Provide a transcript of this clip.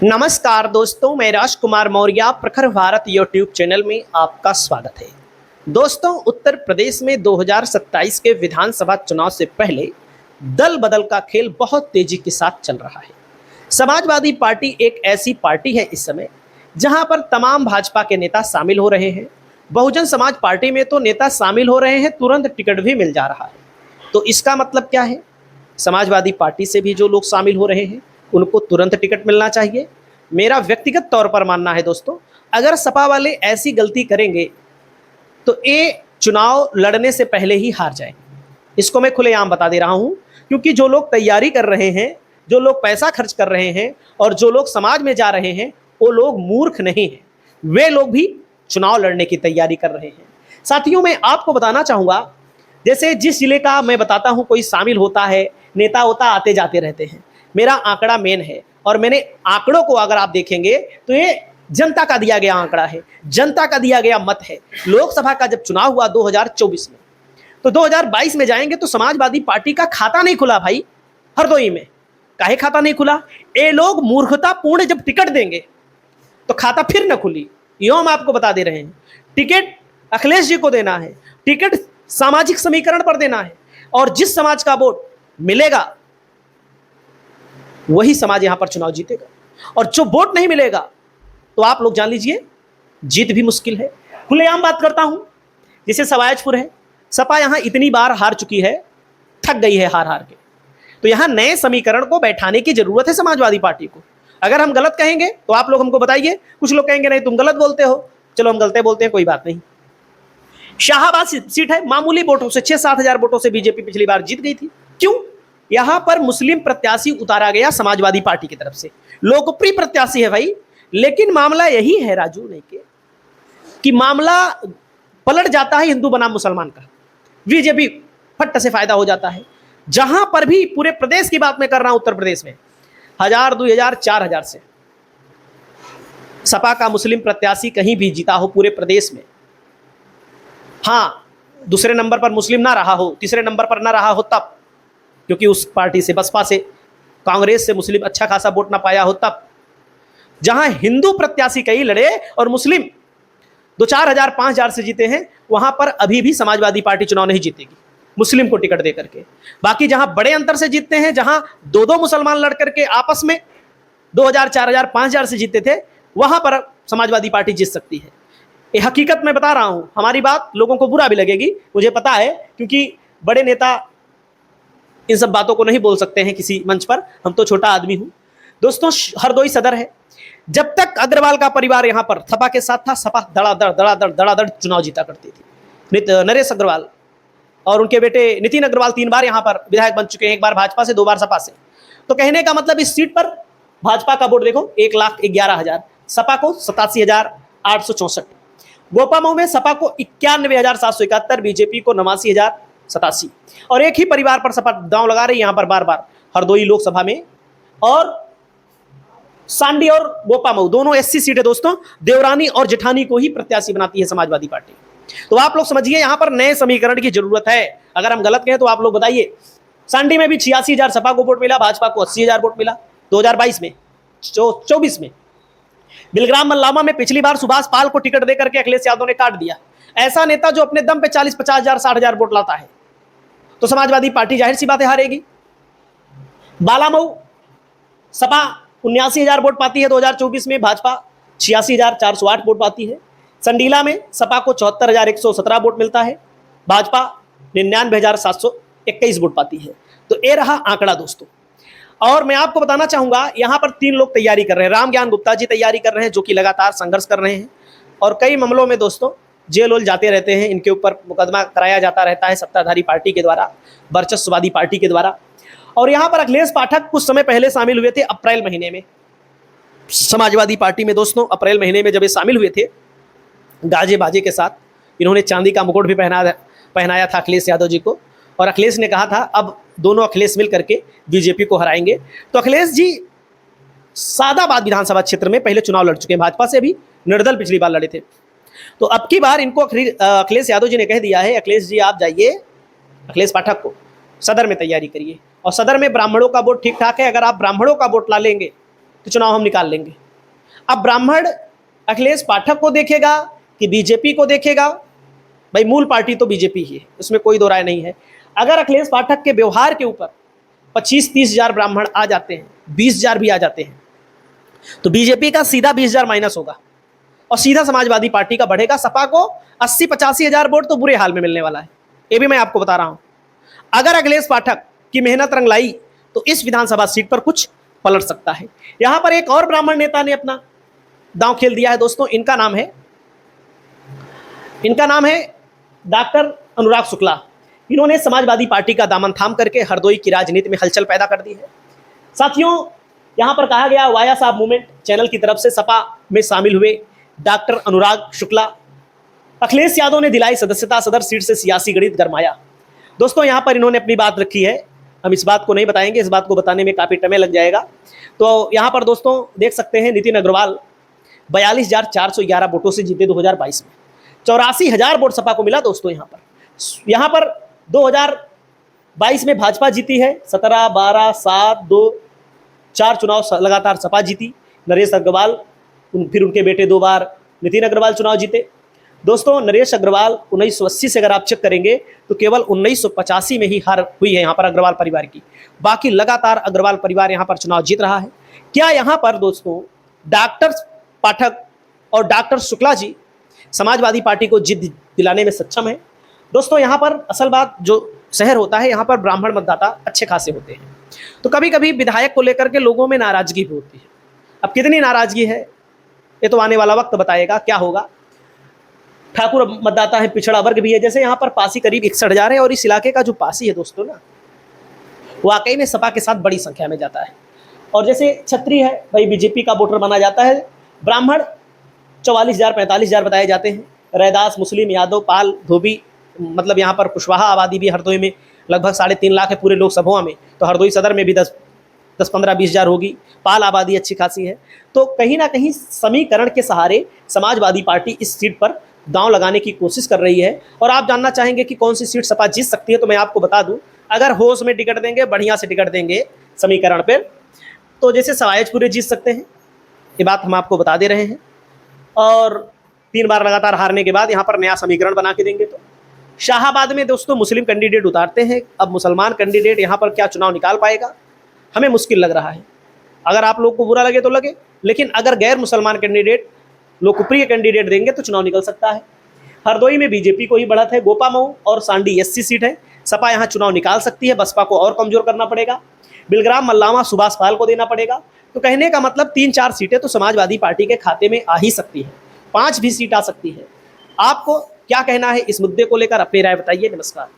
नमस्कार दोस्तों, मैं राजकुमार मौर्य प्रखर भारत यूट्यूब चैनल में आपका स्वागत है। दोस्तों, उत्तर प्रदेश में 2027 के विधानसभा चुनाव से पहले दल बदल का खेल बहुत तेजी के साथ चल रहा है। समाजवादी पार्टी एक ऐसी पार्टी है इस समय जहां पर तमाम भाजपा के नेता शामिल हो रहे हैं। बहुजन समाज पार्टी में तो नेता शामिल हो रहे हैं, तुरंत टिकट भी मिल जा रहा है। तो इसका मतलब क्या है? समाजवादी पार्टी से भी जो लोग शामिल हो रहे हैं उनको तुरंत टिकट मिलना चाहिए। मेरा व्यक्तिगत तौर पर मानना है दोस्तों, अगर सपा वाले ऐसी गलती करेंगे तो ये चुनाव लड़ने से पहले ही हार जाएंगे। इसको मैं खुलेआम बता दे रहा हूं, क्योंकि जो लोग तैयारी कर रहे हैं, जो लोग पैसा खर्च कर रहे हैं और जो लोग समाज में जा रहे हैं, वो लोग मूर्ख नहीं हैं। वे लोग भी चुनाव लड़ने की तैयारी कर रहे हैं। साथियों, मैं आपको बताना चाहूंगा, जैसे जिस जिले का मैं बताता हूं कोई शामिल होता है, नेता होता, आते जाते रहते हैं। मेरा आंकड़ा मेन है और मैंने आंकड़ों को अगर आप देखेंगे तो ये जनता का दिया गया आंकड़ा है, जनता का दिया गया मत है। लोकसभा का जब चुनाव हुआ 2024 में, तो 2022 में जाएंगे तो समाजवादी पार्टी का खाता नहीं खुला भाई, हरदोई में। काहे खाता नहीं खुला? ये लोग मूर्खतापूर्ण जब टिकट देंगे तो खाता फिर न खुली। यो हम आपको बता दे रहे हैं, टिकट अखिलेश जी को देना है, टिकट सामाजिक समीकरण पर देना है, और जिस समाज का वोट मिलेगा वही समाज यहां पर चुनाव जीतेगा। और जो वोट नहीं मिलेगा तो आप लोग जान लीजिए जीत भी मुश्किल है। खुलेआम बात करता हूं, जैसे सवायजपुर है, सपा यहां इतनी बार हार चुकी है, थक गई है हार हार के। तो यहां नए समीकरण को बैठाने की जरूरत है समाजवादी पार्टी को। अगर हम गलत कहेंगे तो आप लोग हमको बताइए। कुछ लोग कहेंगे नहीं तुम गलत बोलते हो, चलो हम गलत बोलते हैं, कोई बात नहीं। शाहाबाद सीट है, मामूली वोटों से 6-7 हजार वोटों से बीजेपी पिछली बार जीत गई थी। क्यों? यहां पर मुस्लिम प्रत्याशी उतारा गया समाजवादी पार्टी की तरफ से, लोकप्रिय प्रत्याशी है भाई। लेकिन मामला यही है राजू नहीं के कि मामला पलट जाता है हिंदू बनाम मुसलमान का, बीजेपी फट से फायदा हो जाता है। जहां पर भी, पूरे प्रदेश की बात मैं कर रहा हूं, उत्तर प्रदेश में 1000, 2000, 4000 से सपा का मुस्लिम प्रत्याशी कहीं भी जीता हो पूरे प्रदेश में। हां, दूसरे नंबर पर मुस्लिम ना रहा हो, तीसरे नंबर पर ना रहा हो तब, क्योंकि उस पार्टी से, बसपा से, कांग्रेस से मुस्लिम अच्छा खासा वोट ना पाया हो तब। जहां हिंदू प्रत्याशी कई लड़े और मुस्लिम 2-4 हजार, 5 हजार से जीते हैं, वहां पर अभी भी समाजवादी पार्टी चुनाव नहीं जीतेगी मुस्लिम को टिकट देकर के। बाकी जहां बड़े अंतर से जीतते हैं, जहां 2-2 मुसलमान लड़ करके आपस में 2000, 4000, 5000 से जीतते थे, वहां पर समाजवादी पार्टी जीत सकती है। ये हकीकत मैं बता रहा हूं। हमारी बात लोगों को बुरा भी लगेगी, मुझे पता है, क्योंकि बड़े नेता इन सब बातों को नहीं बोल सकते हैं किसी मंच पर, हम तो छोटा आदमी हूं। दोस्तों, हरदोई सदर है, जब तक अग्रवाल का परिवार यहां पर सपा के साथ था, सपा धड़ाधड़ चुनाव जीता करती थी। नरेश अग्रवाल और उनके बेटे नितिन अग्रवाल 3 बार यहां पर विधायक बन चुके हैं, 1 बार भाजपा से, 2 बार सपा से। तो कहने का मतलब, इस सीट पर भाजपा का वोट देखो 1,11,000, सपा को 87,864। गोपामऊ में सपा को 91,771, बीजेपी को 89,087। और एक ही परिवार पर सपा दांव लगा रही है यहां पर बार बार, हरदोई लोकसभा में। और सांडी और गोपामऊ दोनों एससी सीट है दोस्तों, देवरानी और जेठानी को ही प्रत्याशी बनाती है समाजवादी पार्टी। तो आप लोग समझिए, यहां पर नए समीकरण की जरूरत है। अगर हम गलत कहें तो आप लोग बताइए। सांडी में भी 86,000 सपा को वोट मिला, भाजपा को 80,000 वोट मिला 2022 में, 24 में। बिलग्राम मल्लामा में पिछली बार सुभाष पाल को टिकट देकर के अखिलेश यादव ने काट दिया। ऐसा नेता जो अपने दम पे 40-50 हजार, 60 हजार वोट लाता है, तो समाजवादी पार्टी जाहिर सी बात है हारेगी। बालामऊ सपा 79,000 वोट पाती है 2024 में, भाजपा 86,408 वोट पाती है। संडीला में सपा को 74,117 वोट मिलता है, भाजपा 99,721 वोट पाती है। तो ये रहा आंकड़ा दोस्तों। और मैं आपको बताना चाहूंगा, यहां पर 3 लोग तैयारी कर रहे हैं। राम ज्ञान गुप्ता जी तैयारी कर रहे हैं, जो कि लगातार संघर्ष कर रहे हैं, और कई मामलों में दोस्तों जेल वेल जाते रहते हैं। इनके ऊपर मुकदमा कराया जाता रहता है सत्ताधारी पार्टी के द्वारा, वर्चस्ववादी पार्टी के द्वारा। और यहां पर अखिलेश पाठक कुछ समय पहले शामिल हुए थे, अप्रैल महीने में, समाजवादी पार्टी में दोस्तों। अप्रैल महीने में जब ये शामिल हुए थे, गाजे बाजे के साथ, इन्होंने चांदी का मुकुट भी पहनाया था अखिलेश यादव जी को। और अखिलेश ने कहा था अब दोनों अखिलेश मिल करके बीजेपी को हराएंगे। तो अखिलेश जी सादाबाद विधानसभा क्षेत्र में पहले चुनाव लड़ चुके हैं, भाजपा से भी निर्दल पिछली बार लड़े थे। तो अब की बार इनको अखिलेश यादव जी ने कह दिया है, अखिलेश जी आप जाइए, अखिलेश पाठक को सदर में तैयारी करिए। और सदर में ब्राह्मणों का वोट ठीक ठाक है, अगर आप ब्राह्मणों का वोट ला लेंगे तो चुनाव हम निकाल लेंगे। अब ब्राह्मण अखिलेश पाठक को देखेगा कि बीजेपी को देखेगा? भाई मूल पार्टी तो बीजेपी ही है, उसमें कोई दो राय नहीं है। अगर अखिलेश पाठक के व्यवहार के ऊपर 25-30 हजार ब्राह्मण आ जाते हैं, 20 हजार भी आ जाते हैं, तो बीजेपी का सीधा 20 हजार माइनस होगा और सीधा समाजवादी पार्टी का बढ़ेगा। सपा को 80-85 हजार वोट तो बुरे हाल में मिलने वाला है, ये भी मैं आपको बता रहा हूं। अगर अखिलेश पाठक की मेहनत रंग लाई तो इस विधानसभा सीट पर कुछ पलट सकता है। यहां पर एक और ब्राह्मण नेता ने अपना दांव खेल दिया है दोस्तों। इनका नाम है डॉक्टर अनुराग शुक्ला। इन्होंने समाजवादी पार्टी का दामन थाम करके हरदोई की राजनीति में हलचल पैदा कर दी है। साथियों, यहां पर कहा गया वाया साहब मूवमेंट चैनल की तरफ से सपा में शामिल हुए डॉक्टर अनुराग शुक्ला। अखिलेश यादव ने दिलाई सदस्यता, सदर सीट से सियासी गणित गरमाया। दोस्तों यहां पर इन्होंने अपनी बात रखी है, हम इस बात को नहीं बताएंगे, इस बात को बताने में काफी समय लग जाएगा। तो यहां पर दोस्तों देख सकते हैं नितिन अग्रवाल 42,411 वोटों से जीते 2022 में। 84,000 वोट सपा को मिला दोस्तों। यहां पर 2022 में भाजपा जीती है 17, 12, 7, 2, 4 चुनाव लगातार सपा जीती। नरेश अग्रवाल फिर उनके बेटे 2 बार नितिन अग्रवाल चुनाव जीते। दोस्तों नरेश अग्रवाल 1980 से अगर आप चेक करेंगे तो केवल 1985 में ही हार हुई है यहाँ पर अग्रवाल परिवार की, बाकी लगातार अग्रवाल परिवार यहाँ पर चुनाव जीत रहा है। क्या यहाँ पर दोस्तों डॉक्टर पाठक और डॉक्टर शुक्ला जी समाजवादी पार्टी को जीत दिलाने में सक्षम है? दोस्तों यहाँ पर असल बात, जो शहर होता है यहाँ पर ब्राह्मण मतदाता अच्छे खासे होते हैं, तो कभी कभी विधायक को लेकर के लोगों में नाराजगी भी होती है। अब कितनी नाराजगी है ये तो आने वाला वक्त बताएगा क्या होगा। ठाकुर मतदाता है, पिछड़ा वर्ग भी है। जैसे यहाँ पर पासी करीब 61,000 है और इस इलाके का जो पासी है दोस्तों ना, वाकई में सपा के साथ बड़ी संख्या में जाता है। और जैसे छत्री है भाई बीजेपी का वोटर माना जाता है। ब्राह्मण 44,000 45,000 बताए जाते हैं। रैदास, मुस्लिम, यादव, पाल, धोबी, मतलब यहाँ पर कुशवाहा आबादी भी हरदोई में लगभग 3.5 लाख है पूरे लोकसभा में, तो हरदोई सदर में भी 10-15-20 हजार होगी। पाल आबादी अच्छी खासी है। तो कहीं ना कहीं समीकरण के सहारे समाजवादी पार्टी इस सीट पर दांव लगाने की कोशिश कर रही है। और आप जानना चाहेंगे कि कौन सी सीट सपा जीत सकती है, तो मैं आपको बता दूं, अगर होश में टिकट देंगे, बढ़िया से टिकट देंगे समीकरण पर, तो जैसे सवायजपुरे जीत सकते हैं, ये बात हम आपको बता दे रहे हैं। और 3 बार लगातार हारने के बाद यहाँ पर नया समीकरण बना के देंगे। तो शाहाबाद में दोस्तों मुस्लिम कैंडिडेट उतारते हैं, अब मुसलमान कैंडिडेट यहाँ पर क्या चुनाव निकाल पाएगा, हमें मुश्किल लग रहा है। अगर आप लोग को बुरा लगे तो लगे, लेकिन अगर गैर मुसलमान कैंडिडेट, लोकप्रिय कैंडिडेट देंगे तो चुनाव निकल सकता है। हरदोई में बीजेपी को ही बढ़त है। गोपामऊ और सांडी एससी सीट है, सपा यहाँ चुनाव निकाल सकती है। बसपा को और कमजोर करना पड़ेगा। बिलग्राम मल्लावा सुभाष पाल को देना पड़ेगा। तो कहने का मतलब 3-4 सीटें तो समाजवादी पार्टी के खाते में आ ही सकती है, 5 भी सीट आ सकती है। आपको क्या कहना है इस मुद्दे को लेकर, अपनी राय बताइए। नमस्कार।